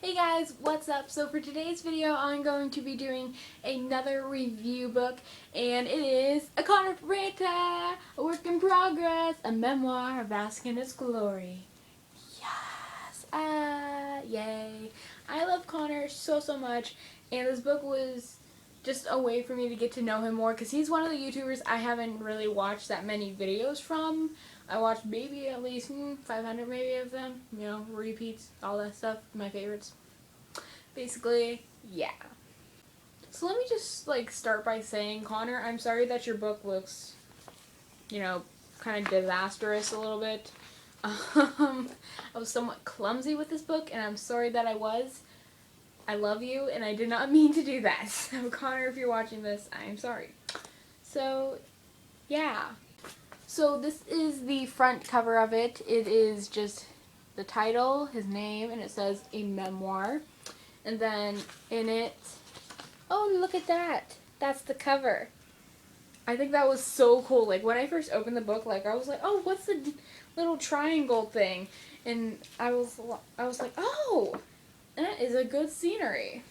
Hey guys, what's up? So for today's video, I'm going to be doing another review book, and it is a Connor Franta, a work in progress, a memoir of basking in its glory. Yes! Yay! I love Connor so much, and this book was just a way for me to get to know him more, because he's one of the YouTubers I haven't really watched that many videos from. I watched maybe at least 500 maybe of them, repeats, all that stuff, my favorites. Basically, yeah. So let me just start by saying, Connor, I'm sorry that your book looks, kind of disastrous a little bit. I was somewhat clumsy with this book, and I'm sorry that I was. I love you, and I did not mean to do that. So Connor, if you're watching this, I am sorry. So, yeah. So this is the front cover of it. It is just the title, his name, and it says a memoir. And then in it, oh, look at that. That's the cover. I think that was so cool. Like, when I first opened the book, I was like, oh, what's the little triangle thing? And I was like, oh, that is a good scenery.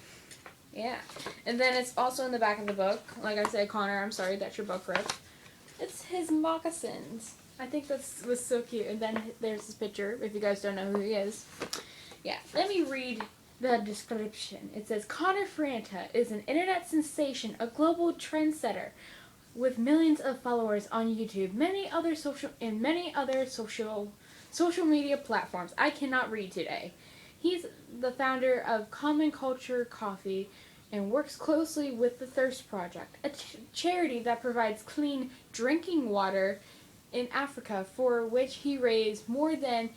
Yeah. And then it's also in the back of the book. Like I said, Connor, I'm sorry that your book ripped. It's his moccasins. I think that was so cute. And then there's his picture, if you guys don't know who he is. Yeah, let me read the description. It says, Connor Franta is an internet sensation, a global trendsetter with millions of followers on YouTube, many other social media platforms. I cannot read today. He's the founder of Common Culture Coffee and works closely with the Thirst Project, a charity that provides clean drinking water in Africa, for which he raised more than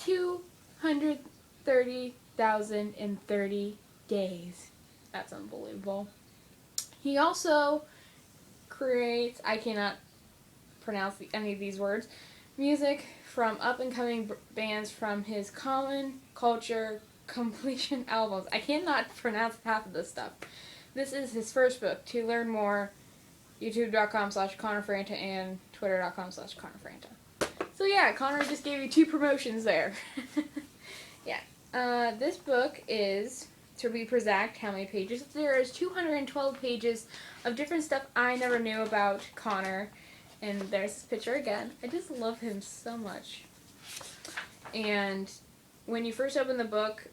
230,000 in 30 days. That's unbelievable. He also creates, I cannot pronounce any of these words, music from up-and-coming bands from his Common Culture completion albums. I cannot pronounce half of this stuff. This is his first book. To learn more, youtube.com/ConnorFranta and twitter.com/ConnorFranta. So yeah, Connor just gave you 2 promotions there. Yeah. This book is, to be exact, how many pages? There is 212 pages of different stuff I never knew about Connor. And there's this picture again. I just love him so much. And when you first open the book,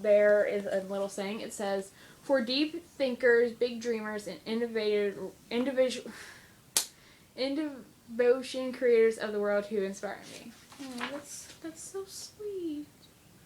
there is a little saying. It says, for deep thinkers, big dreamers, and devotion creators of the world who inspire me. Oh, that's so sweet.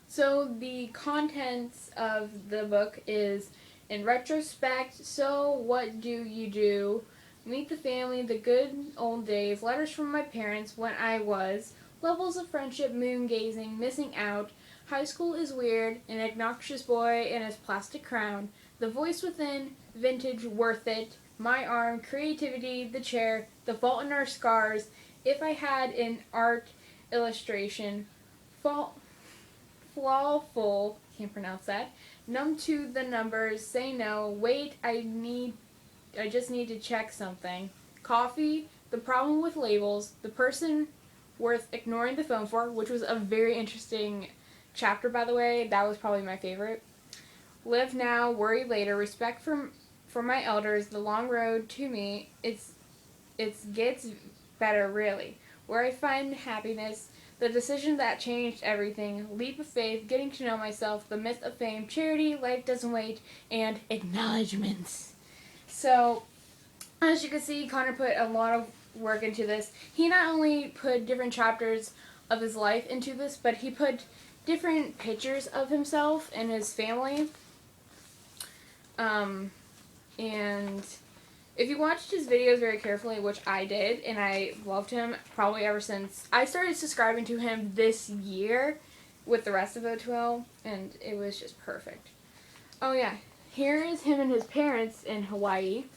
So the contents of the book is, in retrospect, so what do you do? Meet the family, the good old days, letters from my parents, when I was, levels of friendship, moon gazing, missing out, high school is weird, an obnoxious boy in his plastic crown, the voice within, vintage, worth it, my arm, creativity, the chair, the fault in our scars, if I had an art illustration, flawful, can't pronounce that, numb to the numbers, say no, wait, I just need to check something. Coffee, the problem with labels, the person worth ignoring the phone for, which was a very interesting chapter, by the way. That was probably my favorite. Live now, worry later, respect for my elders, the long road to me, it gets better, really. Where I find happiness, the decision that changed everything, leap of faith, getting to know myself, the myth of fame, charity, life doesn't wait, and acknowledgments. So, as you can see, Connor put a lot of work into this. He not only put different chapters of his life into this, but he put different pictures of himself and his family. And if you watched his videos very carefully, which I did, and I loved him probably ever since I started subscribing to him this year with the rest of O2L, and it was just perfect. Oh yeah, here is him and his parents in Hawaii.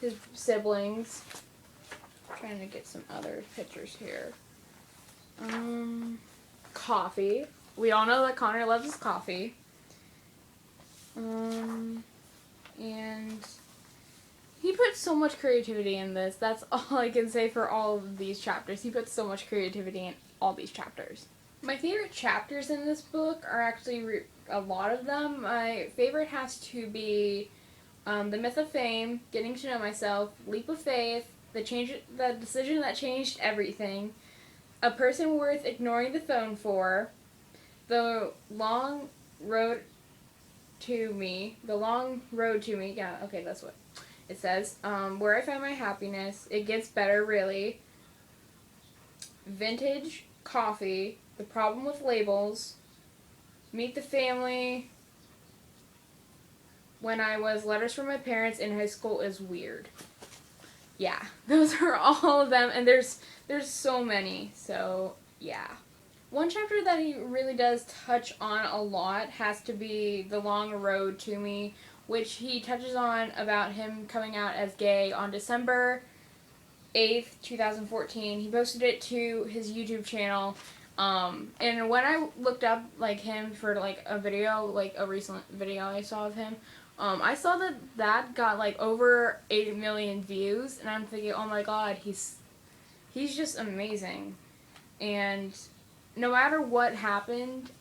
His siblings. I'm trying to get some other pictures here. Coffee. We all know that Connor loves his coffee. And he put so much creativity in this. That's all I can say for all of these chapters. He put so much creativity in all these chapters. My favorite chapters in this book are actually a lot of them. My favorite has to be The Myth of Fame, Getting to Know Myself, Leap of Faith, the Decision That Changed Everything, A Person Worth Ignoring the Phone For, The Long Road to Me, yeah, okay, that's what it says, Where I Find My Happiness, It Gets Better, Really, Vintage Coffee, The Problem with Labels, Meet the Family, When I Was, Letters from My Parents in High School Is Weird. Yeah, those are all of them, and there's so many, so yeah. One chapter that he really does touch on a lot has to be The Long Road to Me, which he touches on about him coming out as gay on December 8th, 2014. He posted it to his YouTube channel. And when I looked up like him for like a video, like a recent video I saw of him, I saw that got like over 8 million views, and I'm thinking, oh my god, he's just amazing. And no matter what happened,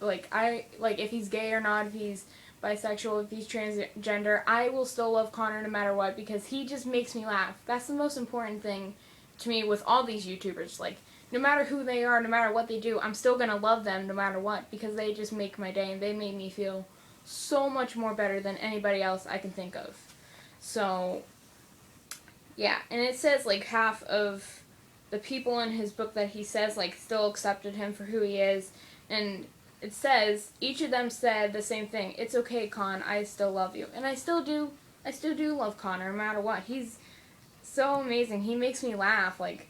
like if he's gay or not, if he's bisexual, if he's transgender, I will still love Connor no matter what, because he just makes me laugh. That's the most important thing to me with all these YouTubers. Like, no matter who they are, no matter what they do, I'm still gonna love them no matter what, because they just make my day, and they made me feel so much more better than anybody else I can think of. So, yeah, and it says like half of the people in his book that he says like still accepted him for who he is, and it says each of them said the same thing. It's okay, Con. I still love you, and I still do. I still do love Connor, no matter what. He's so amazing. He makes me laugh. Like,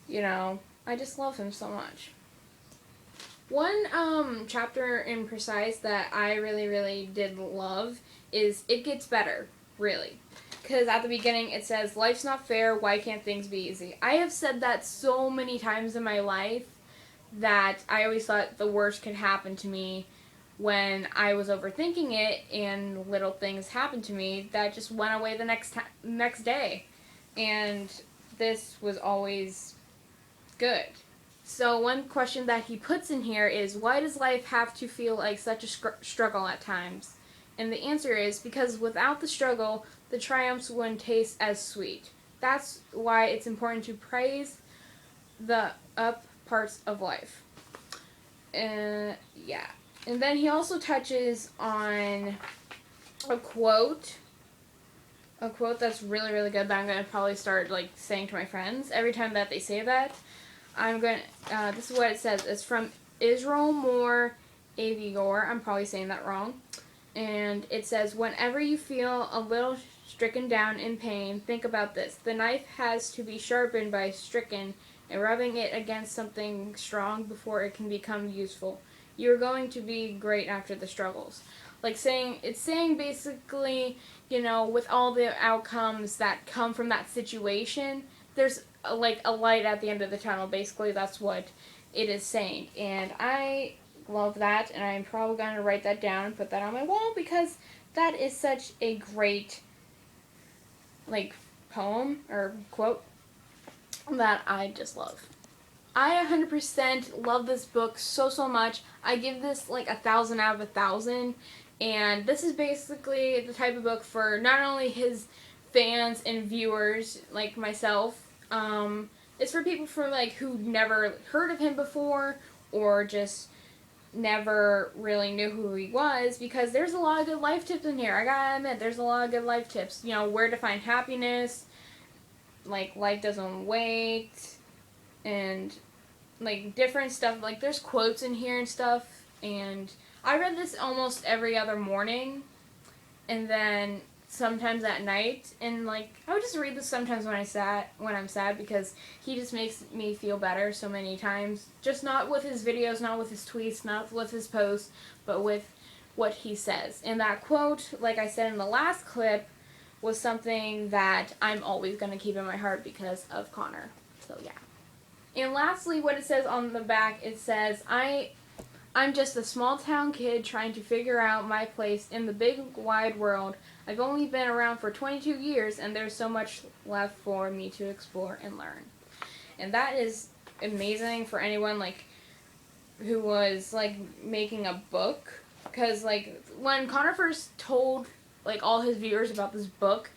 I just love him so much. One chapter in Precise that I really, really did love is It Gets Better, really. Because at the beginning it says, life's not fair, why can't things be easy? I have said that so many times in my life that I always thought the worst could happen to me when I was overthinking it, and little things happened to me that just went away the next day. And this was always good. So one question that he puts in here is, why does life have to feel like such a struggle at times? And the answer is, because without the struggle, the triumphs wouldn't taste as sweet. That's why it's important to praise the up parts of life. Yeah. And then he also touches on a quote that's really, really good that I'm going to probably start like saying to my friends every time that they say that. This is what it says. It's from Israel Moore Avigor. I'm probably saying that wrong. And it says, whenever you feel a little stricken down in pain, think about this. The knife has to be sharpened by stricken and rubbing it against something strong before it can become useful. You're going to be great after the struggles. It's saying basically, with all the outcomes that come from that situation, there's a light at the end of the tunnel. Basically, that's what it is saying. And I love that, and I'm probably going to write that down and put that on my wall, because that is such a great poem or quote that I just love. I 100% love this book so much. I give this 1,000 out of 1,000, and this is basically the type of book for not only his fans and viewers like myself. It's for people who never heard of him before, or just never really knew who he was, because there's a lot of good life tips in here. I gotta admit, there's a lot of good life tips. Where to find happiness, life doesn't wait, and different stuff. There's quotes in here and stuff, and I read this almost every other morning, and then sometimes at night, and I would just read this sometimes when I'm sad, because he just makes me feel better so many times. Just not with his videos, not with his tweets, not with his posts, but with what he says. And that quote, like I said in the last clip, was something that I'm always going to keep in my heart because of Connor. So yeah. And lastly, what it says on the back, it says, I'm just a small town kid trying to figure out my place in the big wide world. I've only been around for 22 years, and there's so much left for me to explore and learn. And that is amazing for anyone who was like making a book, because like when Connor first told like all his viewers about this book,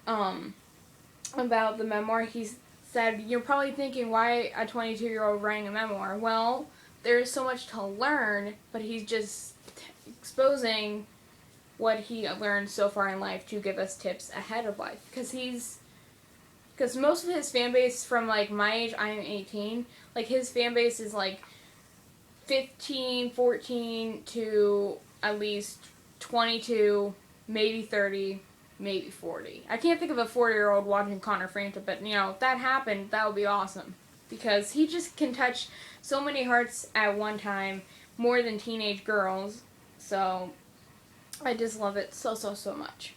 about the memoir, he said, "You're probably thinking, why a 22-year-old writing a memoir?" Well, there's so much to learn, but he's just exposing what he learned so far in life to give us tips ahead of life, because most of his fan base from like my age, I'm 18, like his fan base is like 15, 14 to at least 22, maybe 30, maybe 40. I can't think of a 40-year-old watching Connor Franta, but you know, if that happened, that would be awesome, because he just can touch so many hearts at one time, more than teenage girls. So I just love it so much.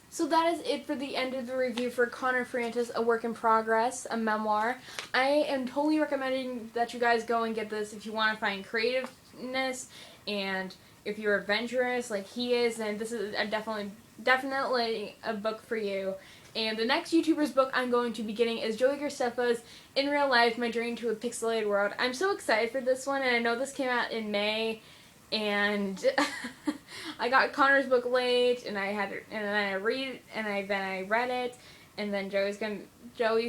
So that is it for the end of the review for Connor Franta'S A Work in Progress, a memoir. I am totally recommending that you guys go and get this if you want to find creativeness, and if you're adventurous like he is, then this is definitely a book for you. And the next YouTuber's book I'm going to be getting is Joey Graceffa's In Real Life, My Journey to a Pixelated World. I'm so excited for this one, and I know this came out in May, and I got Connor's book late, and then I read it, and then Joey's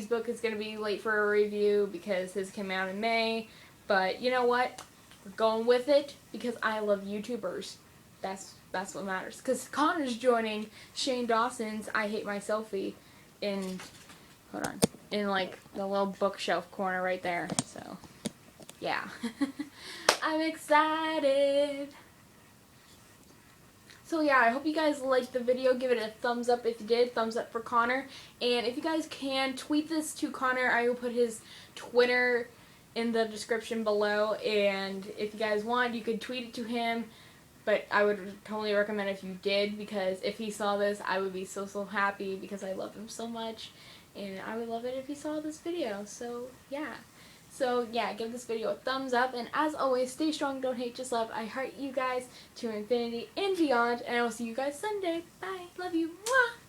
book is gonna be late for a review because his came out in May. But you know what? We're going with it because I love YouTubers. That's what matters. Because Connor's joining Shane Dawson's I Hate My Selfie in like the little bookshelf corner right there. So yeah. I'm excited. So yeah, I hope you guys liked the video. Give it a thumbs up if you did. Thumbs up for Connor. And if you guys can, tweet this to Connor. I will put his Twitter in the description below. And if you guys want, you could tweet it to him. But I would totally recommend if you did, because if he saw this, I would be so happy, because I love him so much. And I would love it if he saw this video. So yeah. So yeah, give this video a thumbs up, and as always, stay strong, don't hate, just love. I heart you guys to infinity and beyond, and I will see you guys Sunday. Bye. Love you. Mwah!